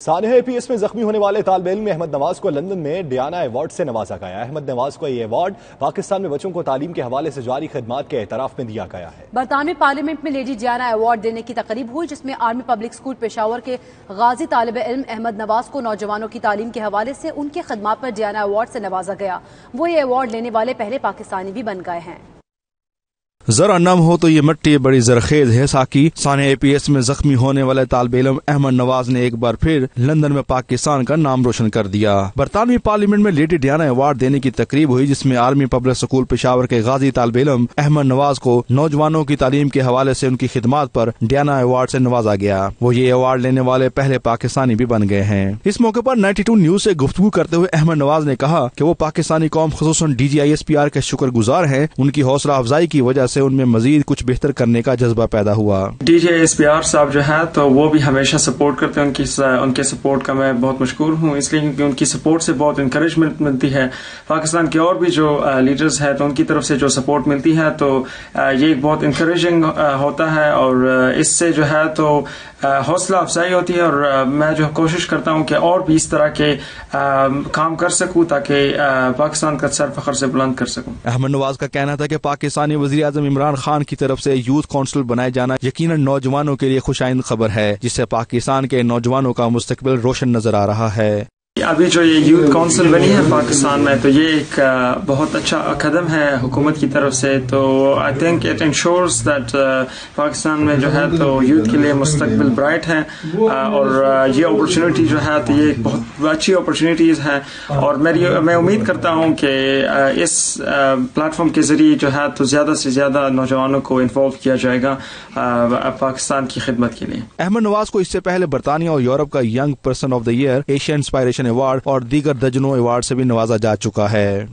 سانحہ APS میں زخمی ہونے والے طالب علم احمد نواز کو لندن میں ڈیانا ایوارڈ سے نوازا گیا۔ احمد نواز کو یہ ایوارڈ پاکستان میں بچوں کو تعلیم کے حوالے سے جاری خدمات کے اعتراف میں دیا گیا ہے۔ برطانوی پارلیمنٹ میں لیڈی ڈیانا ایوارڈ دینے کی تقریب ہوئی، جس میں آرمی پبلک اسکول پشاور کے غازی طالب علم احمد نواز کو نوجوانوں کی تعلیم کے حوالے سے ان کی خدمات پر ڈیانا ایوارڈ سے نوازا گیا۔ وہ یہ ایوارڈ لینے والے پہلے پاکستانی بھی بن گئے ہیں۔ ذرا نم ہو تو یہ مٹی بڑی زرخیز ہے ساکی۔ سانحہ APS میں زخمی ہونے والے طالب علم احمد نواز نے ایک بار پھر لندن میں پاکستان کا نام روشن کر دیا۔ برطانوی پارلیمنٹ میں لیڈی ڈیانا ایوارڈ دینے کی تقریب ہوئی، جس میں آرمی پبلک اسکول پشاور کے غازی طالب علم احمد نواز کو نوجوانوں کی تعلیم کے حوالے سے ان کی خدمات پر ڈیانا ایوارڈ سے نوازا گیا۔ وہ یہ ایوارڈ لینے والے پہلے پاکستانی بھی بن گئے ہیں۔ اس موقع پر 92 نیوز سے گفتگو کرتے ہوئے احمد نواز نے کہا کہ وہ پاکستانی قوم خصوصاً DGISPR کے شکر گزار ہیں۔ ان کی حوصلہ افزائی کی وجہ سے ان میں مزید کچھ بہتر کرنے کا جذبہ پیدا ہوا۔ DGISPR صاحب جو ہے تو وہ بھی ہمیشہ سپورٹ کرتے ہیں، ان کے سپورٹ کا میں بہت مشکور ہوں، اس لیے کیونکہ ان کی سپورٹ سے بہت انکریجمنٹ ملتی ہے۔ پاکستان کے اور بھی جو لیڈرز ہیں تو ان کی طرف سے جو سپورٹ ملتی ہے تو یہ ایک بہت انکریجنگ ہوتا ہے، اور اس سے جو ہے تو حوصلہ افزائی ہوتی ہے، اور میں جو کوشش کرتا ہوں کہ اور بھی اس طرح کے کام کر سکوں تاکہ پاکستان کا سر فخر سے بلند کر سکوں۔ احمد نواز کا کہنا تھا کہ پاکستانی وزیر اعظم عمران خان کی طرف سے یوتھ کونسل بنائے جانا یقیناً نوجوانوں کے لیے خوشائند خبر ہے، جس سے پاکستان کے نوجوانوں کا مستقبل روشن نظر آ رہا ہے۔ ابھی جو یہ یوتھ کونسل بنی ہے پاکستان میں تو یہ ایک بہت اچھا قدم ہے حکومت کی طرف سے، تو I think it ensures that Pakistan میں جو ہے تو یوتھ کے لیے مستقبل برائٹ ہے، اور یہ اپرچونٹی جو ہے تو یہ ایک بہت اچھی اپرچونٹیز ہے، اور میں امید کرتا ہوں کہ اس پلیٹ فارم کے ذریعے جو ہے تو زیادہ سے زیادہ نوجوانوں کو انوالو کیا جائے گا پاکستان کی خدمت کے لیے۔ احمد نواز کو اس سے پہلے برطانیہ اور یورپ کا young person of the year, Asian inspiration award اور دیگر درجنوں ایوارڈ سے بھی نوازا جا چکا ہے۔